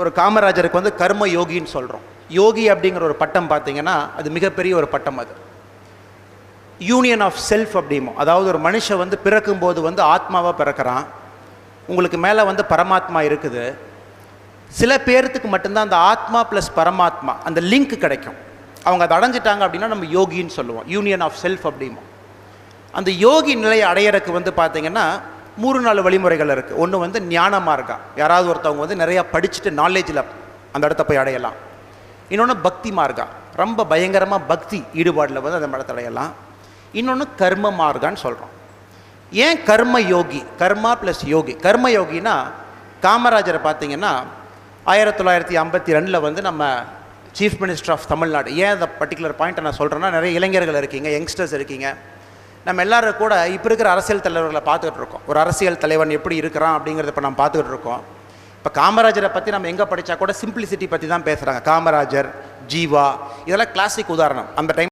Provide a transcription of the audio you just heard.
ஒரு காமராஜருக்கு வந்து கர்ம யோகின்னு சொல்கிறோம். யோகி அப்படிங்கிற ஒரு பட்டம் பார்த்தீங்கன்னா அது மிகப்பெரிய ஒரு பட்டம். அது யூனியன் ஆஃப் செல்ஃப் அப்படிமோ, அதாவது ஒரு மனுஷன் வந்து பிறக்கும்போது வந்து ஆத்மாவாக பிறக்கிறான், உங்களுக்கு மேலே வந்து பரமாத்மா இருக்குது. சில பேர்த்துக்கு மட்டும்தான் அந்த ஆத்மா ப்ளஸ் பரமாத்மா அந்த லிங்க் கிடைக்கும். அவங்க அதை அடைஞ்சிட்டாங்க அப்படின்னா நம்ம யோகின்னு சொல்லுவோம், யூனியன் ஆஃப் செல்ஃப் அப்படிமோ. அந்த யோகி நிலையை அடையிறதுக்கு வந்து பார்த்தீங்கன்னா 3-4 வழிமுறைகள் இருக்குது. ஒன்று வந்து ஞான மார்க்கம், யாராவது ஒருத்தவங்க வந்து நிறையா படிச்சுட்டு நாலேஜில் அந்த இடத்த போய் அடையலாம். இன்னொன்று பக்தி மார்க்கம், ரொம்ப பயங்கரமாக பக்தி ஈடுபாடில் வந்து அந்த இடத்த அடையலாம். இன்னொன்று கர்ம மார்க்கான்னு சொல்கிறோம். ஏன் கர்ம யோகி, கர்மா ப்ளஸ் யோகி? கர்ம யோகினா காமராஜரை பார்த்தீங்கன்னா 1952 வந்து நம்ம சீஃப் மினிஸ்டர் ஆஃப் தமிழ்நாடு. ஏன் அந்த பர்டிகுலர் பாயிண்ட்டை நான் சொல்கிறேன்னா, நிறைய இளைஞர்கள் இருக்கீங்க, யங்ஸ்டர்ஸ் இருக்கீங்க. நம்ம எல்லோரும் கூட இப்போ இருக்கிற அரசியல் தலைவர்களை பார்த்துக்கிட்டு இருக்கோம். ஒரு அரசியல் தலைவன் எப்படி இருக்கிறான் அப்படிங்கிறத இப்போ நம்ம பார்த்துக்கிட்டு இருக்கோம். இப்போ காமராஜரை பற்றி நம்ம எங்கே படித்தா கூட சிம்பிளிசிட்டி பற்றி தான் பேசுகிறாங்க. காமராஜர், ஜீவா, இதெல்லாம் கிளாசிக் உதாரணம். அந்த டைம்